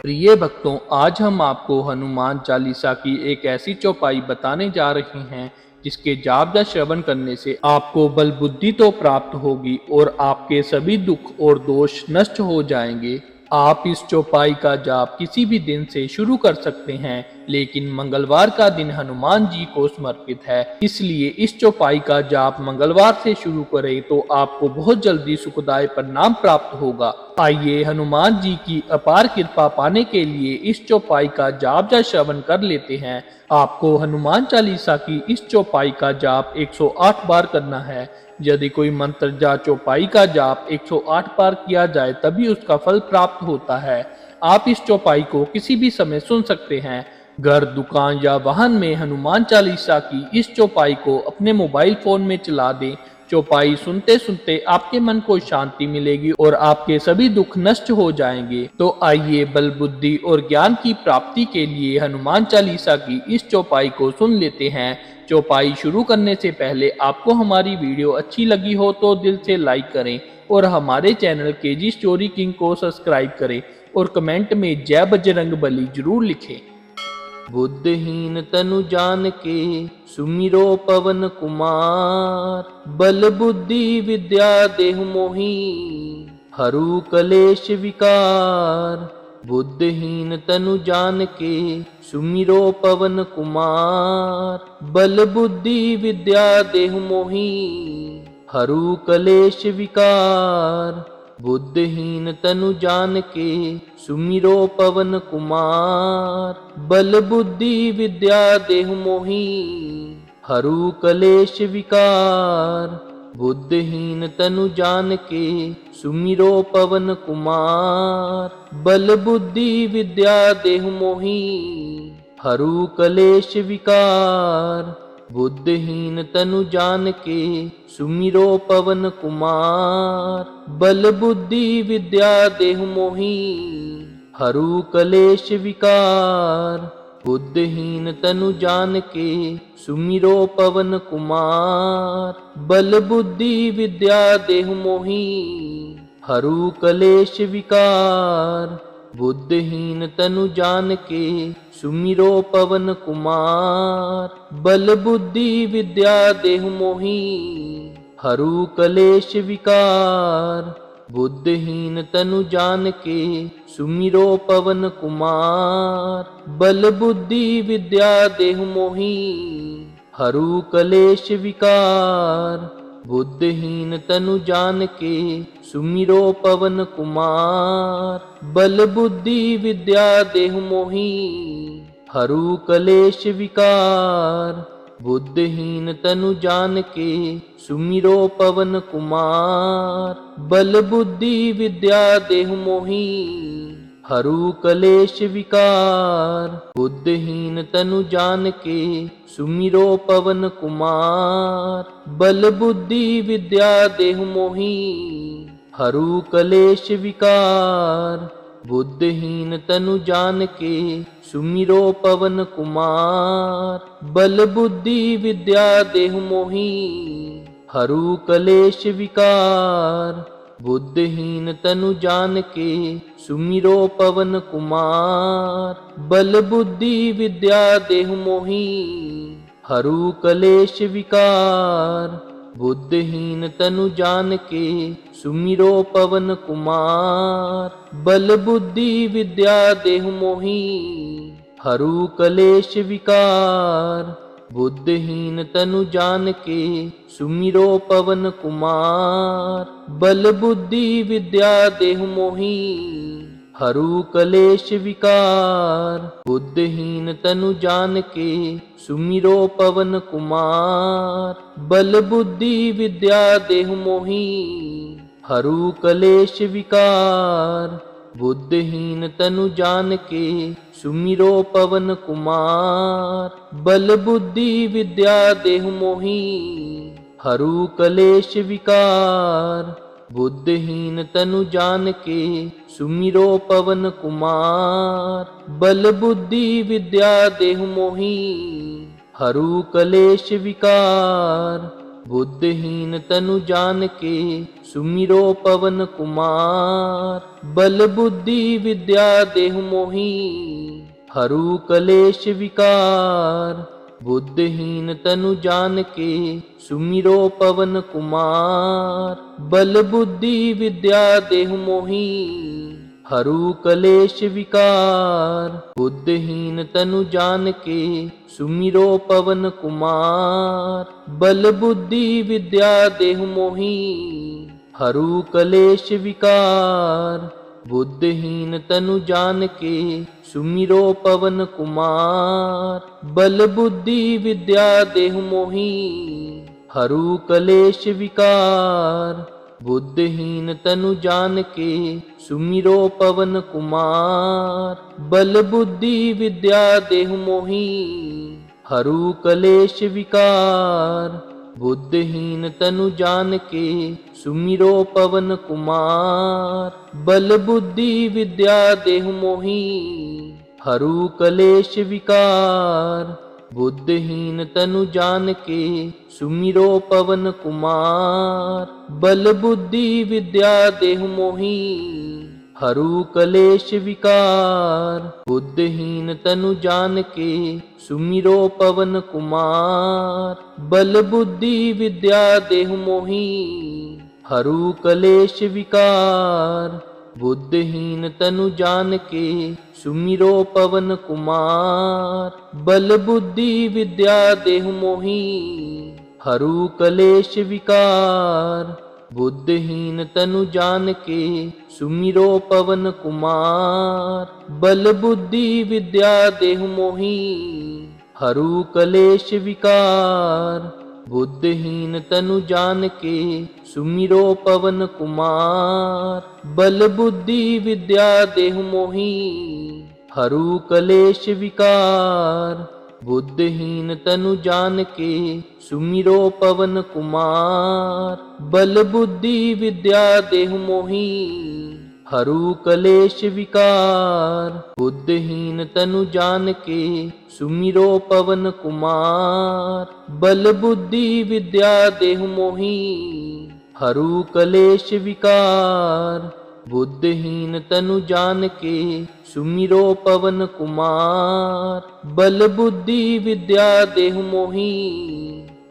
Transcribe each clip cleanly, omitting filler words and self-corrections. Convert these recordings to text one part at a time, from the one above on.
प्रिय भक्तों, आज हम आपको हनुमान चालीसा की एक ऐसी चौपाई बताने जा रहे हैं जिसके जाप या श्रवण करने से आपको बल बुद्धि तो प्राप्त होगी और आपके सभी दुख और दोष नष्ट हो जाएंगे। आप इस चौपाई का जाप किसी भी दिन से शुरू कर सकते हैं, लेकिन मंगलवार का दिन हनुमान जी को समर्पित है, इसलिए इस चौपाई का जाप मंगलवार से शुरू करें तो आपको बहुत जल्दी सुखदायक परिणाम प्राप्त होगा। आइए हनुमान जी की अपार कृपा पाने के लिए इस चौपाई का जाप या श्रवण कर लेते हैं। आपको हनुमान चालीसा की इस चौपाई का जाप 108 बार करना है। यदि कोई मंत्र या चौपाई का जाप 108 बार किया जाए तभी उसका फल प्राप्त होता है। आप इस चौपाई को किसी भी समय सुन सकते हैं। घर, दुकान या वाहन में हनुमान चालीसा की इस चौपाई को अपने मोबाइल फोन में चला दें। चौपाई सुनते सुनते आपके मन को शांति मिलेगी और आपके सभी दुख नष्ट हो जाएंगे। तो आइए बल बुद्धि और ज्ञान की प्राप्ति के लिए हनुमान चालीसा की इस चौपाई को सुन लेते हैं। चौपाई शुरू करने से पहले आपको हमारी वीडियो अच्छी लगी हो तो दिल से लाइक करें और हमारे चैनल केजी स्टोरी किंग को सब्सक्राइब करें और कमेंट में जय बजरंगबली जरूर लिखें। बुद्धहीन तनु जान के सुमिरो पवन कुमार, बल बुद्धि विद्या देहु मोहि हरु कलेश विकार। बुद्धहीन तनु जान के सुमिरो पवन कुमार, बल बुद्धि विद्या देहु मोहि हरु कलेश विकार। बुद्धहीन तनु जान के सुमिरो पवन कुमार, बल बुद्धि विद्या देहु मोहि हरु कलेश विकार। बुद्धहीन तनु जान के सुमिरो पवन कुमार, बल बुद्धि विद्या देहु मोहि हरु कलेश विकार। बुद्धहीन तनु जान के सुमिरो पवन कुमार, बल बुद्धि विद्या देहु मोहि हरु कलेश विकार। बुद्धहीन तनु जान के सुमिरो पवन कुमार, बल बुद्धि विद्या देहु मोहि हरु कलेश विकार। बुद्धहीन तनु जान के सुमिरो पवन कुमार, बल बुद्धि विद्या देहु मोहि हरु कलेश विकार। बुद्धहीन तनु जान के सुमिरो पवन कुमार, बल बुद्धि विद्या देहु मोहि हरु कलेश विकार। बुद्धहीन तनु जान के सुमिरो पवन कुमार, बल बुद्धि विद्या देहु मोहि हरु कलेश विकार। बुद्धहीन तनु जान के सुमिरो पवन कुमार, बल बुद्धि विद्या देहु मोहि हरु कलेश विकार। बुद्धहीन तनु जान के सुमिरो पवन कुमार, बल बुद्धि विद्या देहु मोहि हरु कलेश विकार। बुद्धहीन तनु जान के सुमिरो पवन कुमार, बल बुद्धि विद्या देहु मोहि हरु कलेश विकार। बुद्धहीन तनु जान के सुमिरो पवन कुमार, बल बुद्धि विद्या देहु मोहि हरु कलेश विकार। बुद्धहीन तनु जान के सुमिरो पवन कुमार, बल बुद्धि विद्या देहु मोहि हरु कलेश विकार। बुद्धहीन तनु जान के सुमिरो पवन कुमार, बल बुद्धि विद्या देहु मोहि हरु कलेश विकार। बुद्धहीन तनु जान के सुमिरो पवन कुमार, बल बुद्धि विद्या देहु मोहि हरु कलेश विकार। बुद्धहीन तनु जान के सुमिरो पवन कुमार, बल बुद्धि विद्या देहु मोहि हरु कलेश विकार। बुद्धहीन तनु जान के सुमिरो पवन कुमार, बल बुद्धि विद्या देहु मोहि हरु कलेश विकार। बुद्धिहीन तनु जान के सुमिरो पवन कुमार। बल बुद्धि विद्या देहु मोहि हरु कलेश विकार। बुद्धिहीन तनु जान के सुमिरो पवन कुमार। बल बुद्धि विद्या देहु मोहि हरु कलेश विकार। बुद्धिहीन तनु जान के सुमिरो पवन कुमार। बल बुद्धि विद्या देहु मोहि हरु कलेश विकार। बुद्धिहीन तनु जान के सुमिरो पवन कुमार। बल बुद्धि विद्या देहु मोहि हरु कलेश विकार। बुद्धिहीन तनु जान के सुमिरो पवन कुमार। बल बुद्धि विद्या देहु मोहि हरु कलेश विकार। बुद्धिहीन तनु जान के सुमिरो पवन कुमार। बल बुद्धि विद्या देहु मोहि हरु कलेश विकार। बुद्धिहीन तनु जान के सुमिरो पवन कुमार। बल बुद्धि विद्या देहु मोहि हरु कलेश विकार। बुद्धिहीन तनु जान के सुमिरो पवन कुमार। बल बुद्धि विद्या देहु मोहि हरु कलेश विकार। बुद्धिहीन तनु जान के सुमिरो पवन कुमार। बल बुद्धि विद्या देहु मोहि हरु कलेश विकार। बुद्धिहीन तनु जान के सुमिरो पवन कुमार। बल बुद्धि विद्या देहु मोहि हरु कलेश विकार। बुद्धिहीन तनु जान के सुमिरो पवन कुमार। बल बुद्धि विद्या देहु मोहि हरु कलेश विकार। बुद्धिहीन तनु जान के सुमिरो पवन कुमार। बल बुद्धि विद्या देहु मोहि हरु कलेश विकार। बुद्धिहीन तनु जान के सुमिरो पवन कुमार। बल बुद्धि विद्या देहु मोहि हरु कलेश विकार। बुद्धिहीन तनु जान के सुमिरो पवन कुमार। बल बुद्धि विद्या देहु मोहि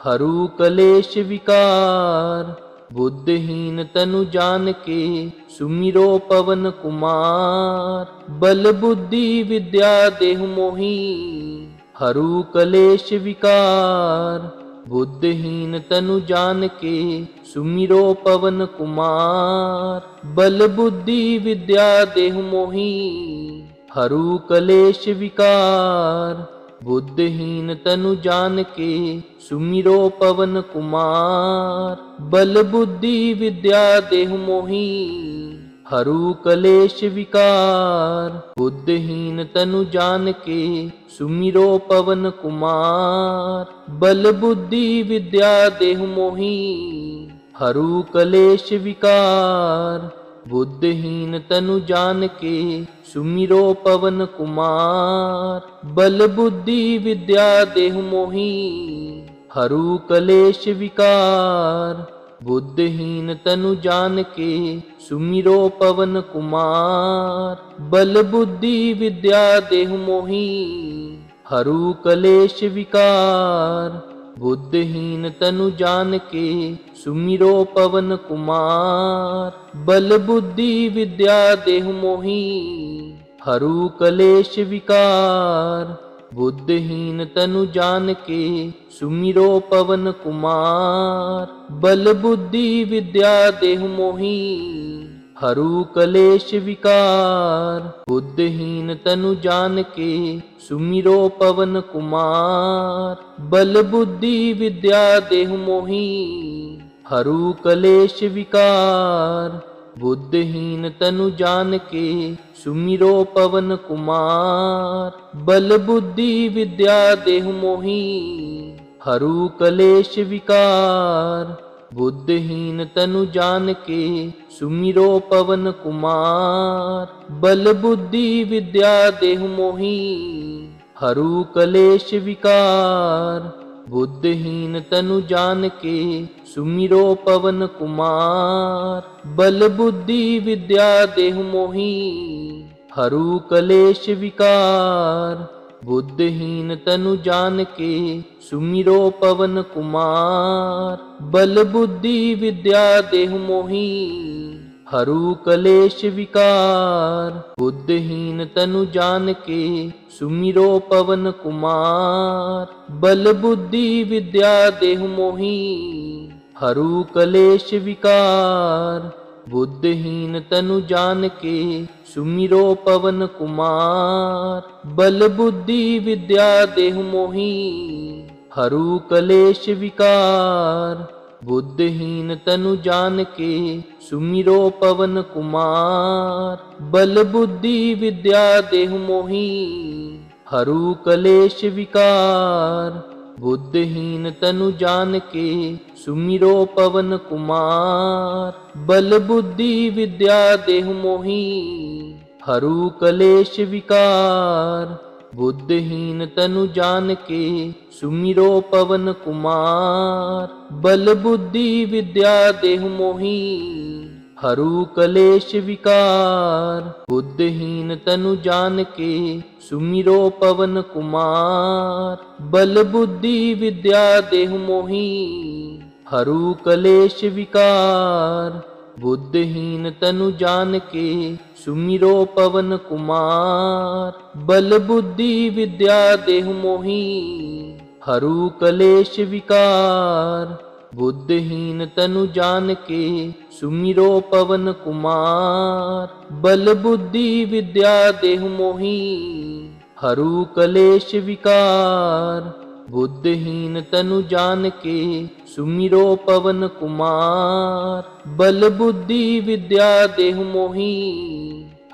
हरु कलेश विकार। बुद्धिहीन तनु जान के सुमिरो पवन कुमार। बल बुद्धि विद्या देहु मोहि हरु कलेश विकार। बुद्धिहीन तनु जान के सुमिरो पवन कुमार। बल बुद्धि विद्या देहु मोहि हरु कलेश विकार। बुद्धिहीन तनु जान के सुमिरो पवन कुमार। बल बुद्धि विद्या देहु मोहि हरु कलेश विकार। बुद्धिहीन तनु जान के सुमिरो पवन कुमार। बल बुद्धि विद्या देहु मोहि हरु कलेश विकार। बुद्धिहीन तनु जान के सुमिरो पवन कुमार। बल बुद्धि विद्या देहु मोहि हरु कलेश विकार। बुद्धिहीन तनु जान के सुमिरो पवन कुमार। बल बुद्धि विद्या देहु मोहि हरु कलेश विकार। बुद्धिहीन तनु जान के सुमिरो पवन कुमार। बल बुद्धि विद्या देहु मोहि हरु कलेश विकार। बुद्धिहीन तनु जान के सुमिरो पवन कुमार। बल बुद्धि विद्या देहु मोहि हरु कलेश विकार। बुद्धिहीन तनु जान के सुमिरो पवन कुमार। बल बुद्धि विद्या देहु मोहि हरु कलेश विकार। बुद्धिहीन तनु जान के सुमिरो पवन कुमार। बल बुद्धि विद्या देहु मोहि हरु कलेश विकार। बुद्धिहीन तनु जान के सुमिरो पवन कुमार। बल बुद्धि विद्या देहु मोहि हरु कलेश विकार। बुद्धिहीन तनु जान के सुमिरो पवन कुमार। बल बुद्धि विद्या देहु मोहि हरु कलेश विकार। बुद्धिहीन तनु जान के सुमिरो पवन कुमार। बल बुद्धि विद्या देहु मोहि हरु कलेश विकार। बुद्धिहीन तनु जान के सुमिरो पवन कुमार। बल बुद्धि विद्या देहु मोहि हरु कलेश विकार। बुद्धिहीन तनु जान के सुमिरो पवन कुमार। बल बुद्धि विद्या देहु मोहि हरु कलेश विकार। बुद्धिहीन तनु जान के सुमिरो पवन कुमार। बल बुद्धि विद्या देहु मोहि हरु कलेश विकार। बुद्धिहीन तनु जान के सुमिरो पवन कुमार। बल बुद्धि विद्या देहु मोहि हरु कलेश विकार। बुद्धिहीन तनु जान के सुमिरो पवन कुमार। बल बुद्धि विद्या देहु मोहि हरु कलेश विकार। बुद्धिहीन तनु जान के सुमिरो पवन कुमार। बल बुद्धि विद्या देहु मोहि हरु कलेश विकार। बुद्धिहीन तनु जान के सुमिरो पवन कुमार। बल बुद्धि विद्या देहु मोहि हरु कलेश विकार। बुद्धिहीन तनु जान के सुमिरो पवन कुमार। बल बुद्धि विद्या देहु मोहि हरु कलेश विकार। बुद्धिहीन तनु जान के सुमिरो पवन कुमार। बल बुद्धि विद्या देहु मोहि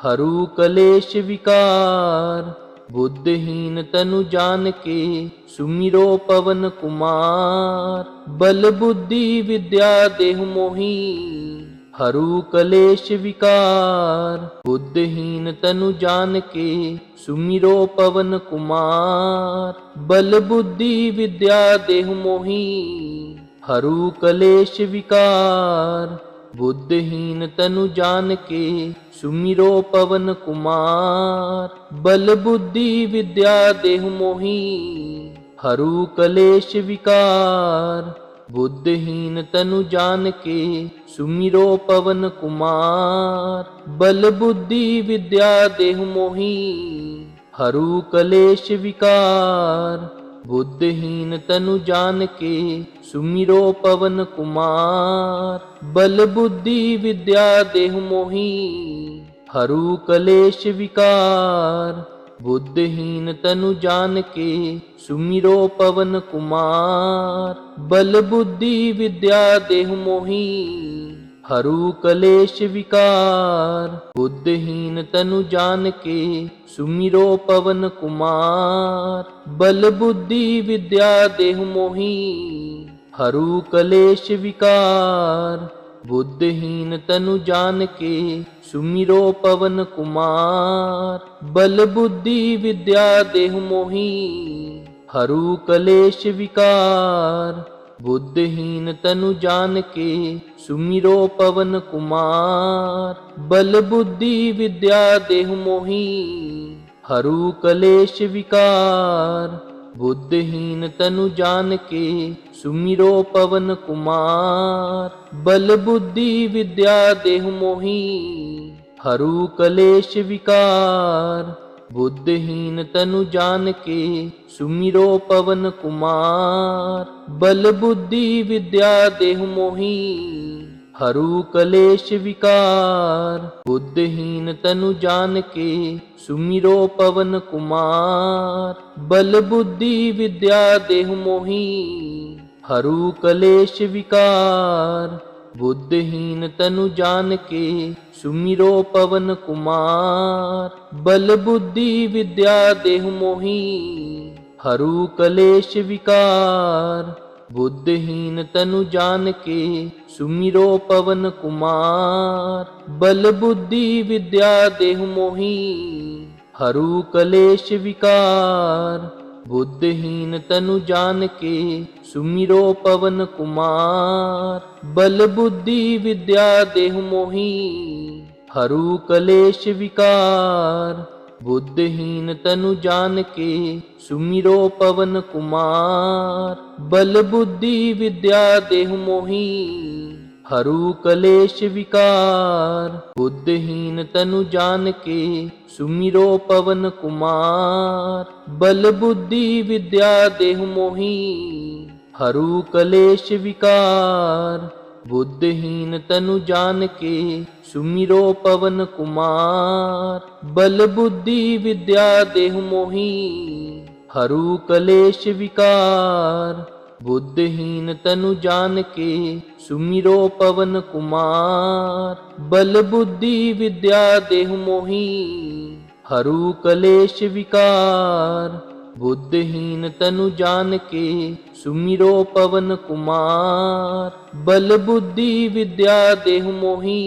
हरु कलेश विकार। बुद्धिहीन तनु जान के सुमिरो पवन कुमार। बल बुद्धि विद्या देहु मोहि हरु कलेश विकार। बुद्धिहीन तनु जान के सुमिरो पवन कुमार। बल बुद्धि विद्या देहु मोहि हरु कलेश विकार। बुद्धिहीन तनु जान के सुमिरो पवन कुमार। बल बुद्धि विद्या देहु मोहि हरु कलेश विकार। बुद्धिहीन तनु जान के सुमिरो पवन कुमार। बल बुद्धि विद्या देहु मोहि हरु कलेश विकार। बुद्धिहीन तनु जान के सुमिरो पवन कुमार। बल बुद्धि विद्या देहु मोहि हरु कलेश विकार। बुद्धिहीन तनु जान के सुमिरो पवन कुमार। बल बुद्धि विद्या देहु मोहि हरु कलेश विकार। बुद्धिहीन तनु जान के सुमिरो पवन कुमार। बल बुद्धि विद्या देहु मोहि हरु कलेश विकार। बुद्धिहीन तनु जान के सुमिरो पवन कुमार। बल बुद्धि विद्या देहु मोहि हरु कलेश विकार। बुद्धिहीन तनु जान के सुमिरो पवन कुमार। बल बुद्धि विद्या देहु मोहि हरु कलेश विकार। बुद्धिहीन तनु जान के सुमिरो पवन कुमार। बल बुद्धि विद्या देहु मोहि हरु कलेश विकार। बुद्धिहीन तनु जान के सुमिरो पवन कुमार। बल बुद्धि विद्या देहु मोहि हरु कलेश विकार। बुद्धिहीन तनु जान के सुमिरो पवन कुमार। बल बुद्धि विद्या देहु मोहि हरु कलेश विकार। बुद्धिहीन तनु जान के सुमिरो पवन कुमार। बल बुद्धि विद्या देहु मोहि हरु कलेश विकार। बुद्धिहीन तनु जान के सुमिरो पवन कुमार। बल बुद्धि विद्या देहु मोहि हरु कलेश विकार। बुद्धिहीन तनु जान के सुमिरो पवन कुमार। बल बुद्धि विद्या देहु मोहि हरू कलेश विकार। बुद्धिहीन तनु जान के सुमिरो पवन कुमार। बल बुद्धि विद्या देहु मोहि हरू कलेश विकार। बुद्धिहीन तनु जान के सुमिरो पवन कुमार। बल बुद्धि विद्या देहु मोहि हरू कलेश विकार। बुद्धिहीन तनु जान के सुमिरो पवन कुमार। बल बुद्धि विद्या देहु मोहि हरू कलेश विकार। बुद्धिहीन तनु जान के सुमिरो पवन कुमार। बल बुद्धि विद्या देहु मोहि हरू कलेश विकार। बुद्धिहीन तनु जान के सुमिरो पवन कुमार। बल बुद्धि विद्या देहु मोहि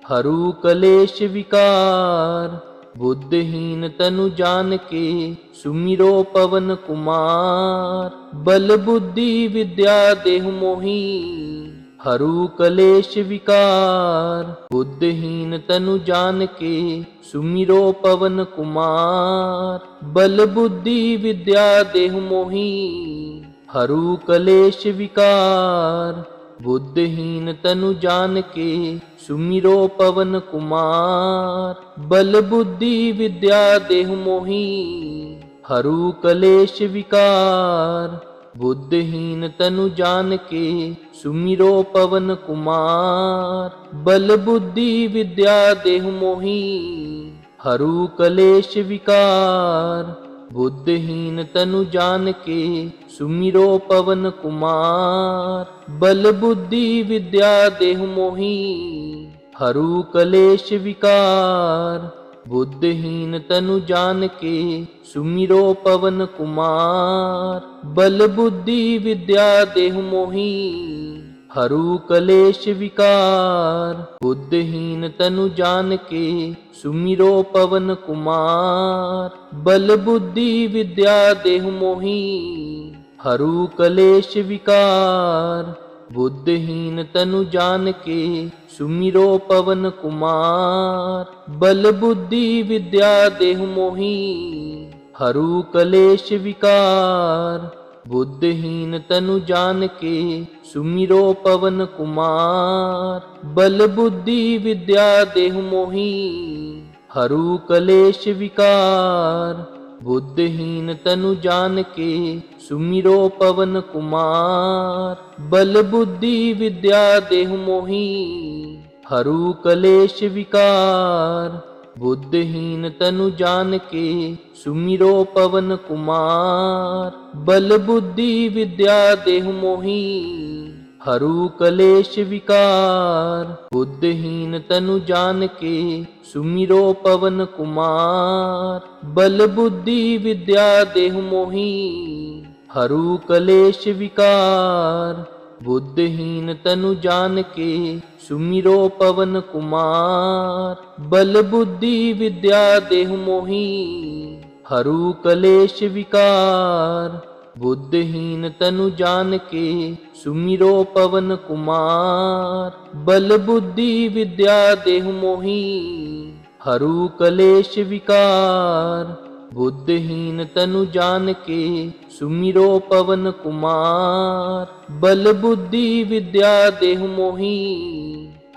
हरू कलेश विकार। बुद्धिहीन तनु जान के सुमिरो पवन कुमार। बल बुद्धि विद्या देहु मोहि हरू कलेश विकार। बुद्धिहीन तनु जान के सुमिरो पवन कुमार। बल बुद्धि विद्या देहु मोहि हरू कलेश विकार। बुद्धिहीन तनु जान के सुमिरो पवन कुमार। बल बुद्धि विद्या देहु मोहि हरू कलेश विकार। बुद्धिहीन तनु जान के सुमिरो पवन कुमार। बल बुद्धि विद्या देहु मोहि हरू कलेश विकार। बुद्धिहीन तनु जान के सुमिरो पवन कुमार। बल बुद्धि विद्या देहु मोहि हरू कलेश विकार। बुद्धिहीन तनु जान के सुमिरो पवन कुमार। बल बुद्धि विद्या देहु मोहि हरू कलेश विकार। बुद्धिहीन तनु जान के सुमिरो पवन कुमार। बल बुद्धि विद्या देहु मोहि हरू कलेश विकार। बुद्धिहीन तनु जान के सुमिरो पवन कुमार। बल बुद्धि विद्या देहु मोहि हरू कलेश विकार। बुद्धिहीन तनु जान के सुमिरो पवन कुमार। बल बुद्धि विद्या देहु मोहि हरू कलेश विकार। बुद्धिहीन तनु जान के सुमिरो पवन कुमार। बल बुद्धि विद्या देहु मोहि हरू कलेश विकार। बुद्धिहीन तनु जान के सुमिरो पवन कुमार। बल बुद्धि विद्या देहु मोहि हरू कलेश विकार। बुद्धिहीन तनु जान के सुमिरो पवन कुमार। बल बुद्धि विद्या देहु मोहि हरू कलेश विकार। बुद्धिहीन तनु जान के सुमिरो पवन कुमार। बल बुद्धि विद्या देहु मोहि हरू कलेश विकार। बुद्धिहीन तनु जान के सुमिरो पवन कुमार। बल बुद्धि विद्या देहु मोहि हरू कलेश विकार। बुद्धिहीन तनु जान के सुमिरो पवन कुमार। बल बुद्धि विद्या देहु मोहि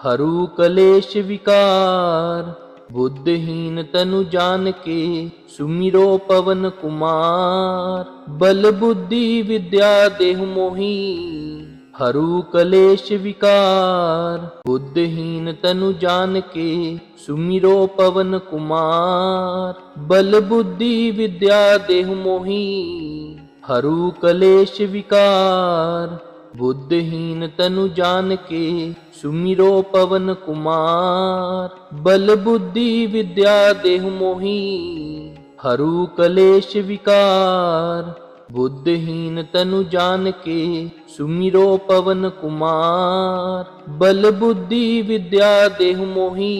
हरू कलेश विकार। बुद्धिहीन तनु जान के सुमिरो पवन कुमार। बल बुद्धि विद्या देहु मोहि हरू कलेश विकार। बुद्धिहीन तनु जान के सुमिरो पवन कुमार। बल बुद्धि विद्या देहु मोहि हरू कलेश विकार। बुद्धिहीन तनु जान के सुमिरो पवन कुमार। बल बुद्धि विद्या देहु मोहि हरू कलेश विकार। बुद्धिहीन तनु जान के सुमिरो पवन कुमार। बल बुद्धि विद्या देहु मोहि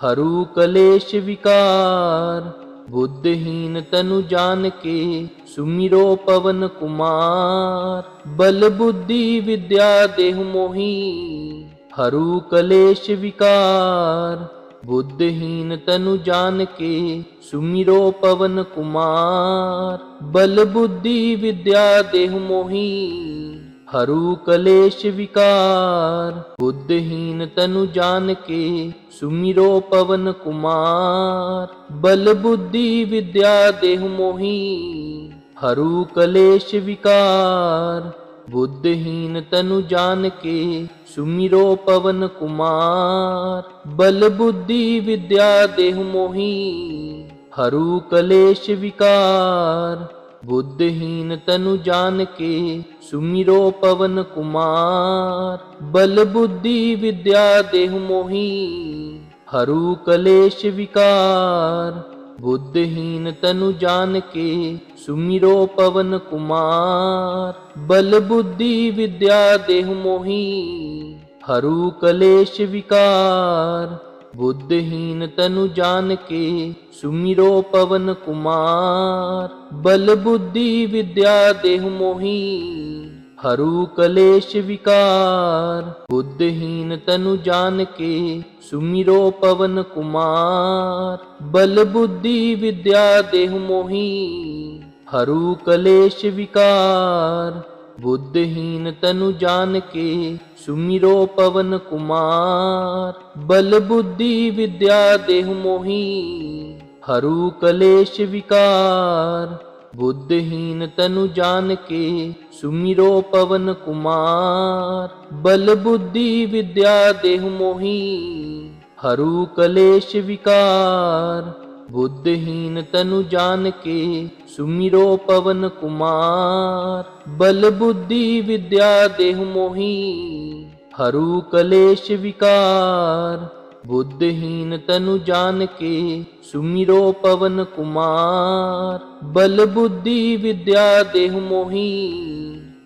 हरू कलेश विकार। बुद्धिहीन तनु जानिके सुमिरो पवन कुमार। बल बुद्धि विद्या देहु मोहि हरु कलेश विकार। बुद्धिहीन तनु जानिके सुमिरो पवन कुमार। बल बुद्धि विद्या देहु मोहि हरु कलेश विकार। बुद्धिहीन तनु जानिके सुमिरो पवन कुमार। बल बुद्धि विद्या देहु मोहि हरु कलेश विकार। बुद्धिहीन तनु जानिके सुमिरो पवन कुमार। बल बुद्धि विद्या देहु मोहि हरु कलेश विकार। बुद्धिहीन तनु जानिके सुमिरो पवन कुमार। बल बुद्धि विद्या देहु मोहि हरु कलेश विकार। बुद्धिहीन तनु जानिके सुमिरो पवन कुमार। बल बुद्धि विद्या देहु मोहि हरु कलेश विकार। बुद्धिहीन तनु जानिके सुमिरो पवन कुमार। बल बुद्धि विद्या देहु मोहि हरु कलेश विकार। बुद्धिहीन तनु जानिके सुमिरो पवन कुमार। बल बुद्धि विद्या देहु मोहि हरु कलेश विकार। बुद्धिहीन तनु जानिके सुमिरो पवन कुमार। बल बुद्धि विद्या देहु मोहि हरु कलेश विकार। बुद्धिहीन तनु जानिके सुमिरो पवन कुमार। बल बुद्धि विद्या देहु मोहि हरु कलेश विकार। बुद्धिहीन तनु जानिके सुमिरो पवन कुमार। बल बुद्धि विद्या देहु मोहि हरु कलेश विकार। बुद्धिहीन तनु जानिके सुमिरो पवन कुमार। बल बुद्धि विद्या देहु मोहि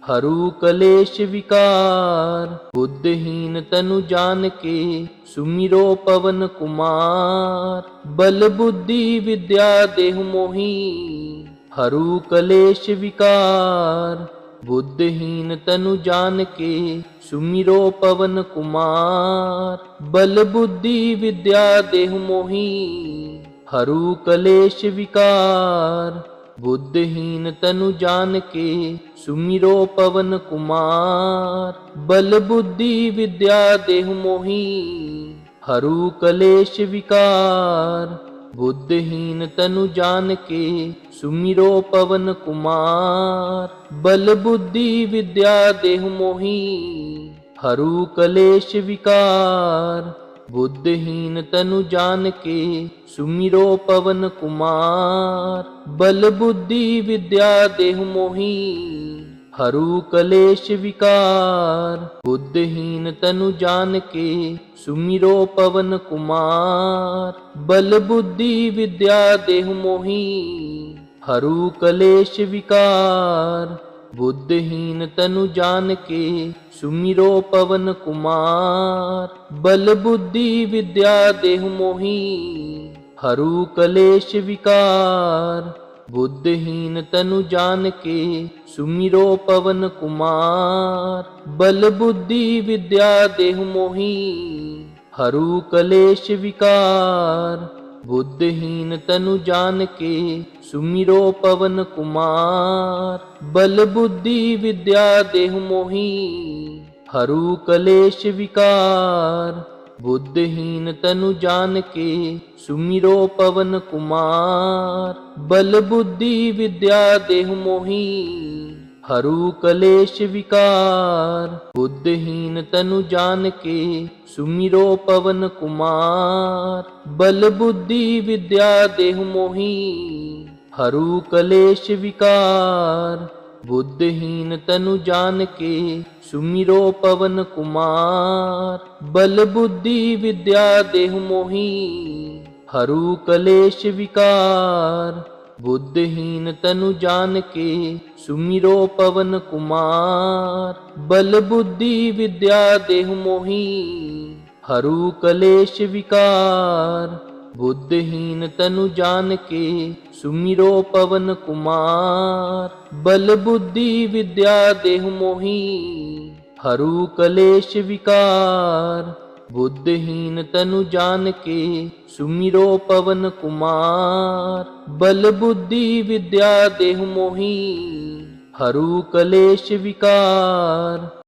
हरु कलेश विकार। बुद्धिहीन तनु जानिके सुमिरो पवन कुमार। बल बुद्धि विद्या देहु मोहि हरु कलेश विकार। बुद्धिहीन तनु जानिके सुमिरो पवन कुमार। बल बुद्धि विद्या देहु मोहि हरु कलेश विकार। बुद्धिहीन तनु जानिके सुमिरो पवन कुमार। बल बुद्धि विद्या देहु मोहि हरु कलेश विकार। बुद्धिहीन तनु जानिके सुमिरो पवन कुमार। बल बुद्धि विद्या देहु मोहि हरु कलेश विकार। बुद्धिहीन तनु जानिके सुमिरो पवन कुमार। बल बुद्धि विद्या देहु मोहि हरु कलेश विकार। बुद्धिहीन तनु जानिके सुमिरो पवन कुमार। बल बुद्धि विद्या देहु मोहि हरु कलेश विकार। बुद्धिहीन तनु जानिके सुमिरो पवन कुमार। बल बुद्धि विद्या देहु मोहि हरु कलेश विकार। बुद्धिहीन तनु जानिके सुमिरो पवन कुमार। बल बुद्धि विद्या देहु मोहि हरु कलेश विकार। बुद्धिहीन तनु जानिके सुमिरो पवन कुमार। बल बुद्धि विद्या देहु मोहि हरु कलेश विकार। बुद्धिहीन तनु जानिके सुमिरो पवन कुमार। बल बुद्धि विद्या देहु मोहि हरु कलेश विकार। बुद्धिहीन तनु जानिके सुमिरो पवन कुमार। बल बुद्धि विद्या देहु मोहि हरु कलेश विकार। बुद्धिहीन तनु जानिके सुमिरो पवन कुमार। बल बुद्धि विद्या देहु मोहि हरु कलेश विकार। बुद्धिहीन तनु जानिके सुमिरो पवन कुमार। बल बुद्धि विद्या देहु मोहि हरु कलेश विकार। बुद्धहीन तनु जान के सुमिरो पवन कुमार। बल बुद्धि विद्या देहु मोहि हरू कलेश विकार। बुद्धहीन तनु जान के सुमिरो पवन कुमार। बल बुद्धि विद्या देहु मोहि हरू कलेश विकार।